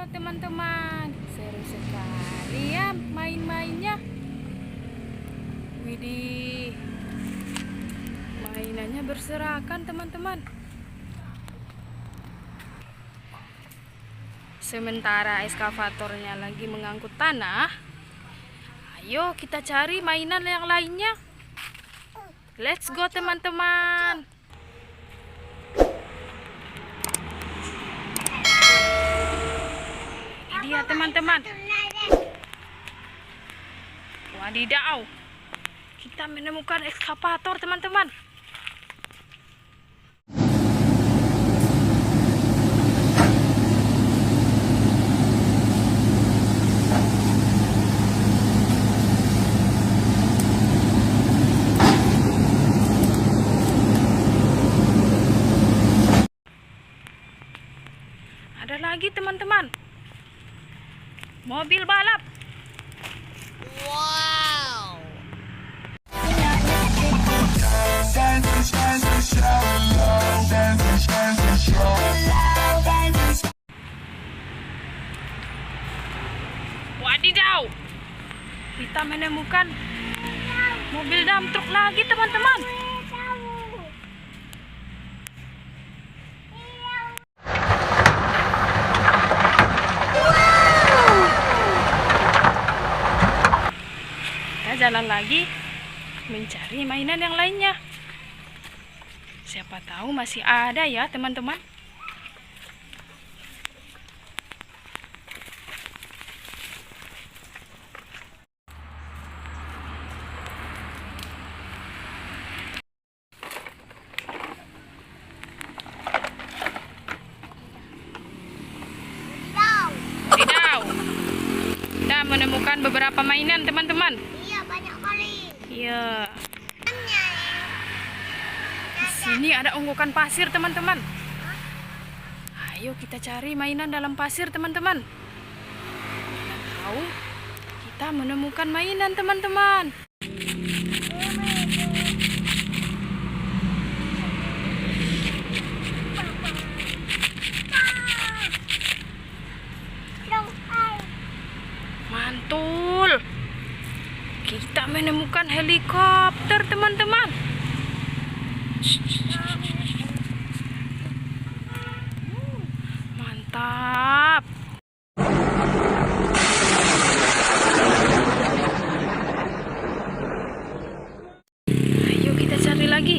Halo teman-teman, seru sekali ya main-mainnya. Widih, mainannya berserakan teman-teman. Sementara eskavatornya lagi mengangkut tanah, ayo kita cari mainan yang lainnya. Let's go teman-teman. Ini dia teman-teman. Wadidaw, kita menemukan ekskavator teman-teman. Ada lagi teman-teman, mobil balap. Wow. Wadidaw, kita menemukan mobil dump truk lagi teman-teman. Kita jalan lagi mencari mainan yang lainnya. Siapa tahu masih ada ya teman-teman. Wadidaw, kita menemukan beberapa mainan teman-teman. Iya, banyak kali. Iya. Di sini ada unggukan pasir teman-teman. Ayo kita cari mainan dalam pasir teman-teman. Tahu kita menemukan mainan teman-teman. Mantul. Kita menemukan helikopter teman-teman. Mantap. Ayo kita cari lagi.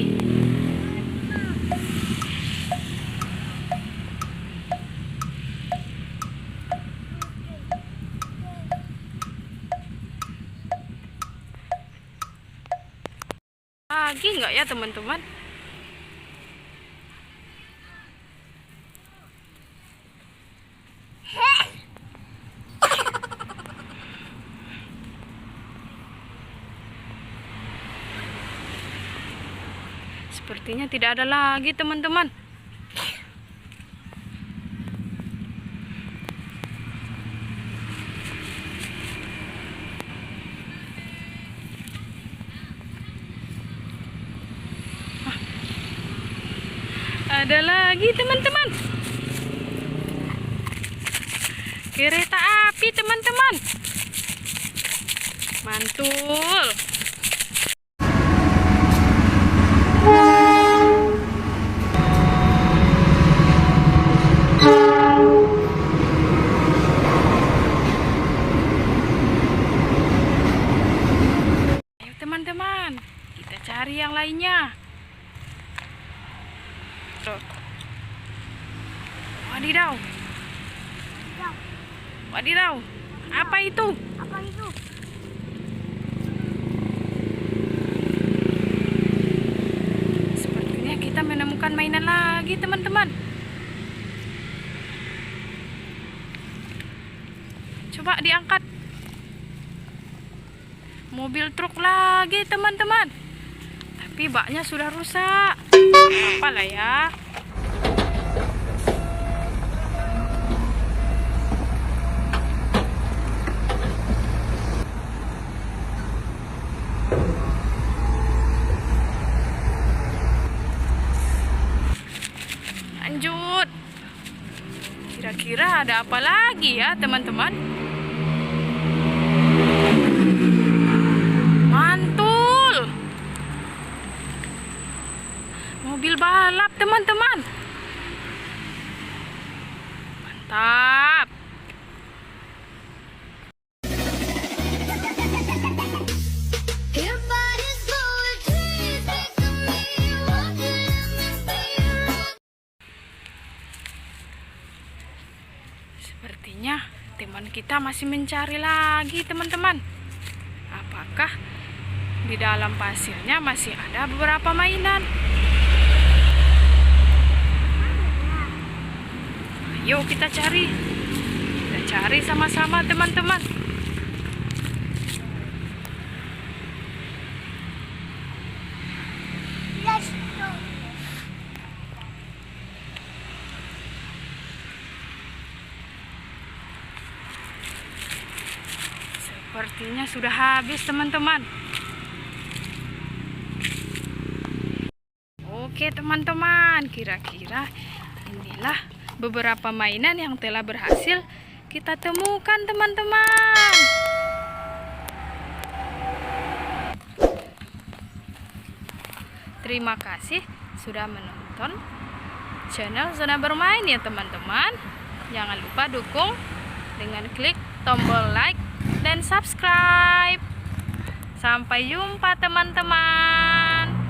Lagi nggak ya teman-teman? Sepertinya tidak ada lagi teman-teman. Ada lagi teman-teman. Kereta api teman-teman. Mantul. Ayo teman-teman, kita cari yang lainnya. Wadidaw. Wadidaw. Apa itu? Apa itu? Sepertinya kita menemukan mainan lagi, teman-teman. Coba diangkat. Mobil truk lagi, teman-teman. Tapi baknya sudah rusak. Apalah ya. Lanjut. Kira-kira kira-kira ada apa lagi ya teman-teman? Mantul. Mobil balap teman-teman. Mantap. Sepertinya teman kita masih mencari lagi teman-teman. Apakah di dalam pasirnya masih ada beberapa mainan? Ayo kita cari. Kita cari sama-sama teman-teman. Let's go. Sepertinya sudah habis teman-teman. Oke teman-teman, kira-kira inilah beberapa mainan yang telah berhasil kita temukan teman-teman. Terima kasih sudah menonton channel Zona Bermain ya teman-teman. Jangan lupa dukung dengan klik tombol like dan subscribe. Sampai jumpa teman-teman.